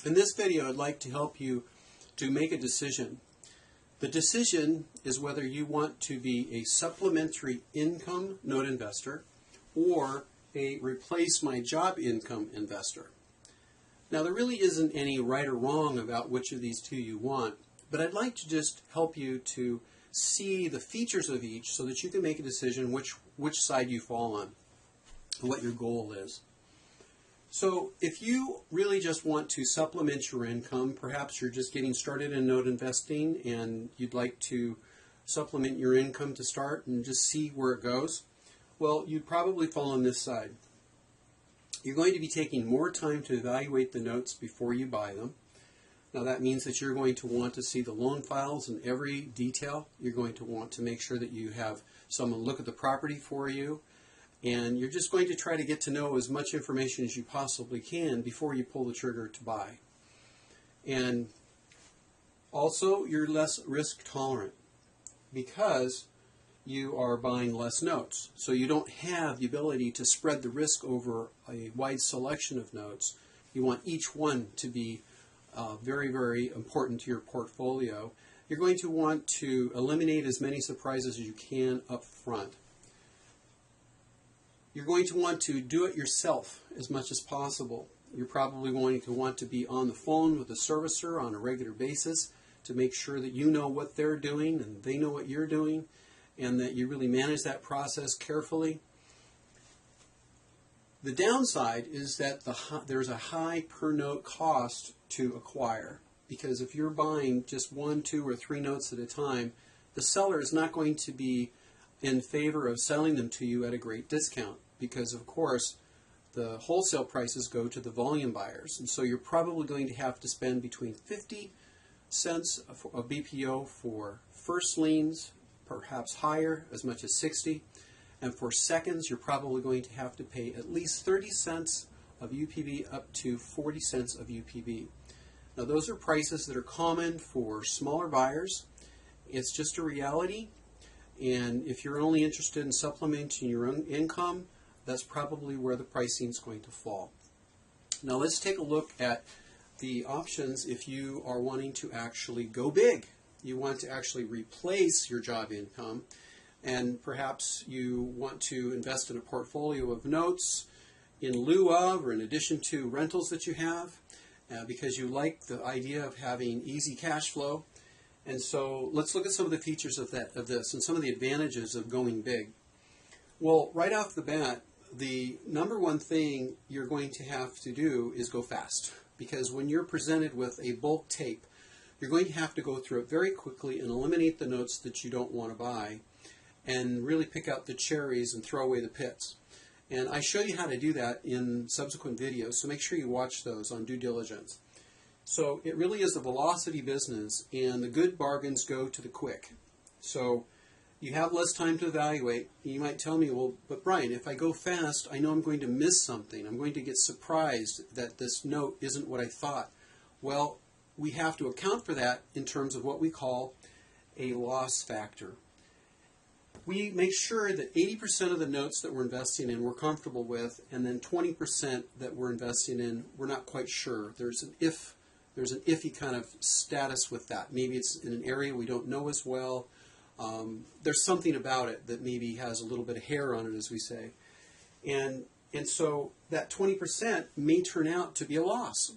In this video, I'd like to help you to make a decision. The decision is whether you want to be a supplementary income note investor or a replace my job income investor. Now, there really isn't any right or wrong about which of these two you want, but I'd like to just help you to see the features of each so that you can make a decision which side you fall on and what your goal is. So if you really just want to supplement your income, perhaps you're just getting started in note investing and you'd like to supplement your income to start and just see where it goes, well, you'd probably fall on this side. You're going to be taking more time to evaluate the notes before you buy them. Now that means that you're going to want to see the loan files in every detail. You're going to want to make sure that you have someone look at the property for you. And you're just going to try to get to know as much information as you possibly can before you pull the trigger to buy. And also, you're less risk tolerant because you are buying less notes. So you don't have the ability to spread the risk over a wide selection of notes. You want each one to be very, very important to your portfolio. You're going to want to eliminate as many surprises as you can up front. You're going to want to do it yourself as much as possible. You're probably going to want to be on the phone with the servicer on a regular basis to make sure that you know what they're doing and they know what you're doing and that you really manage that process carefully. The downside is that there's a high per note cost to acquire, because if you're buying just 1, 2, or 3 notes at a time, the seller is not going to be in favor of selling them to you at a great discount, because of course the wholesale prices go to the volume buyers, and so you're probably going to have to spend between 50 cents of BPO for first liens, perhaps higher, as much as 60, and for seconds you're probably going to have to pay at least 30 cents of UPB up to 40 cents of UPB. Now those are prices that are common for smaller buyers. It's just a reality. And if you're only interested in supplementing your own income, that's probably where the pricing is going to fall. Now let's take a look at the options if you are wanting to actually go big. You want to actually replace your job income, and perhaps you want to invest in a portfolio of notes in lieu of or in addition to rentals that you have because you like the idea of having easy cash flow. And so let's look at some of the features of this and some of the advantages of going big. Well, right off the bat, the number one thing you're going to have to do is go fast, because when you're presented with a bulk tape, you're going to have to go through it very quickly and eliminate the notes that you don't want to buy and really pick out the cherries and throw away the pits. And I show you how to do that in subsequent videos, so make sure you watch those on due diligence. So it really is a velocity business, and the good bargains go to the quick. So you have less time to evaluate. You might tell me, well, but Brian, if I go fast, I know I'm going to miss something. I'm going to get surprised that this note isn't what I thought. Well, we have to account for that in terms of what we call a loss factor. We make sure that 80% of the notes that we're investing in we're comfortable with, and then 20% that we're investing in we're not quite sure. There's an iffy kind of status with that. Maybe it's in an area we don't know as well. There's something about it that maybe has a little bit of hair on it, as we say. And so that 20% may turn out to be a loss.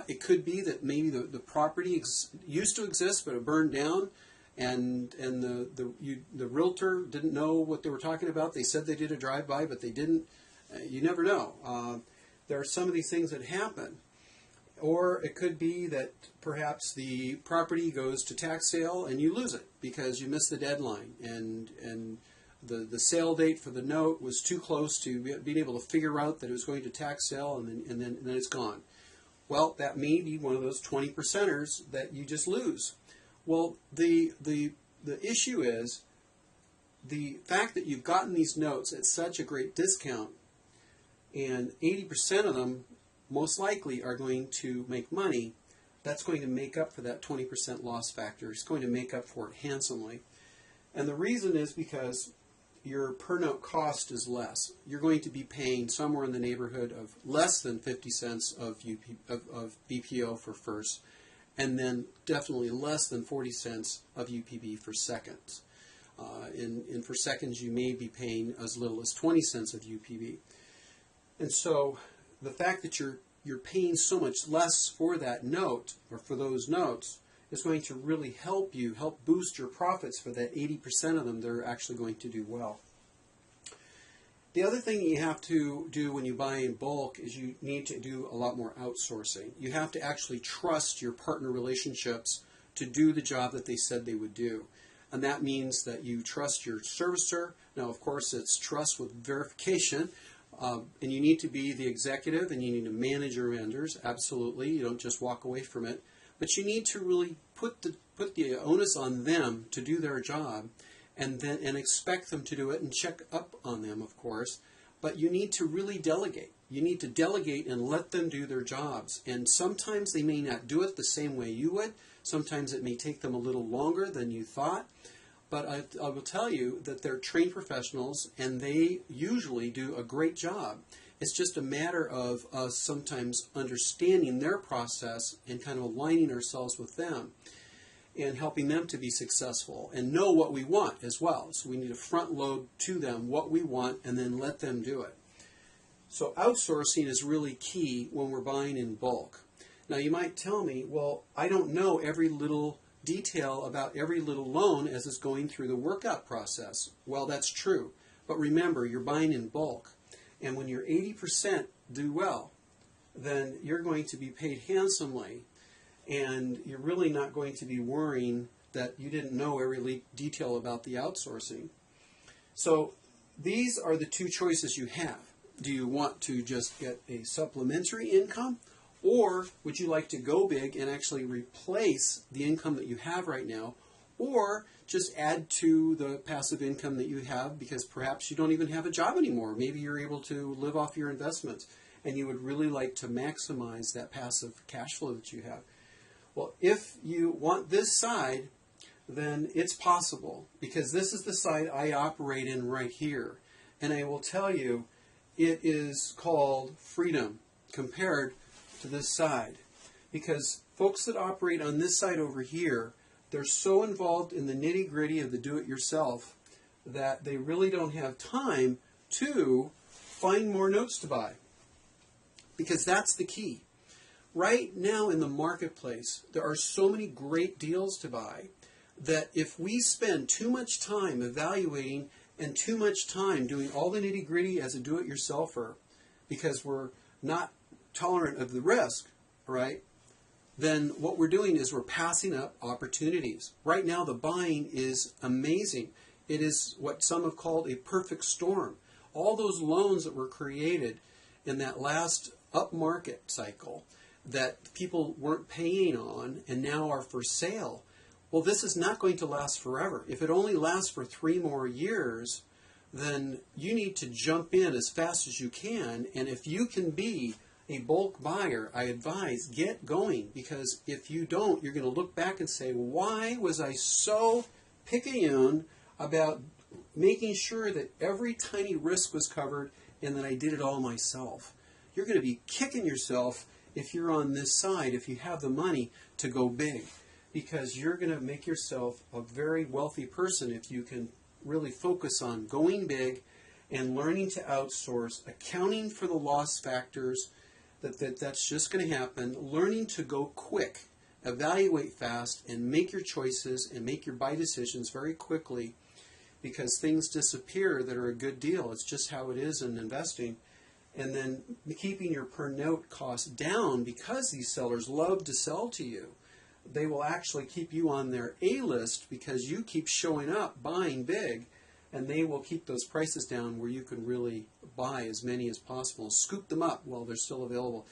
It could be that maybe the property used to exist but it burned down, and the realtor didn't know what they were talking about. They said they did a drive-by, but they didn't. You never know. There are some of these things that happen. Or it could be that perhaps the property goes to tax sale and you lose it because you missed the deadline, and the sale date for the note was too close to being able to figure out that it was going to tax sale, and then it's gone. Well, that may be one of those 20%ers that you just lose. Well, the issue is the fact that you've gotten these notes at such a great discount, and 80% of them most likely are going to make money. That's going to make up for that 20% loss factor. It's going to make up for it handsomely. And the reason is because your per note cost is less. You're going to be paying somewhere in the neighborhood of less than 50 cents of BPO for first, and then definitely less than 40 cents of UPB for seconds. And for seconds, you may be paying as little as 20 cents of UPB. And so the fact that you're paying so much less for that note, or for those notes, is going to really help boost your profits for that 80% of them that are actually going to do well. The other thing you have to do when you buy in bulk is you need to do a lot more outsourcing. You have to actually trust your partner relationships to do the job that they said they would do. And that means that you trust your servicer. Now, of course, it's trust with verification. And you need to be the executive, and you need to manage your vendors. Absolutely. You don't just walk away from it. But you need to really put the onus on them to do their job, and expect them to do it, and check up on them, of course. But you need to really delegate. You need to delegate and let them do their jobs. And sometimes they may not do it the same way you would. Sometimes it may take them a little longer than you thought. But I will tell you that they're trained professionals, and they usually do a great job. It's just a matter of us sometimes understanding their process and kind of aligning ourselves with them and helping them to be successful and know what we want as well. So we need to front load to them what we want and then let them do it. So outsourcing is really key when we're buying in bulk. Now you might tell me, well, I don't know every little detail about every little loan as it's going through the workout process. Well, that's true. But remember, you're buying in bulk. And when your 80% do well, then you're going to be paid handsomely, and you're really not going to be worrying that you didn't know every detail about the outsourcing. So these are the two choices you have. Do you want to just get a supplementary income, or would you like to go big and actually replace the income that you have right now, or just add to the passive income that you have because perhaps you don't even have a job anymore. Maybe you're able to live off your investments and you would really like to maximize that passive cash flow that you have. Well, if you want this side, then it's possible, because this is the side I operate in right here. And I will tell you, it is called freedom compared to this side. Because folks that operate on this side over here, they're so involved in the nitty-gritty of the do-it-yourself that they really don't have time to find more notes to buy. Because that's the key. Right now in the marketplace, there are so many great deals to buy that if we spend too much time evaluating and too much time doing all the nitty-gritty as a do-it-yourselfer because we're not tolerant of the risk, right? Then what we're doing is we're passing up opportunities. Right now the buying is amazing. It is what some have called a perfect storm. All those loans that were created in that last upmarket cycle that people weren't paying on and now are for sale. Well, this is not going to last forever. If it only lasts for 3 more years, then you need to jump in as fast as you can. And if you can be a bulk buyer, I advise get going, because if you don't, you're going to look back and say, why was I so picayune about making sure that every tiny risk was covered and that I did it all myself? You're going to be kicking yourself if you're on this side, if you have the money to go big, because you're going to make yourself a very wealthy person if you can really focus on going big and learning to outsource, accounting for the loss factors, that's just going to happen, learning to go quick, evaluate fast, and make your choices and make your buy decisions very quickly, because things disappear that are a good deal. It's just how it is in investing. And then keeping your per note cost down, because these sellers love to sell to you. They will actually keep you on their A list because you keep showing up buying big, and they will keep those prices down where you can really buy as many as possible, scoop them up while they're still available.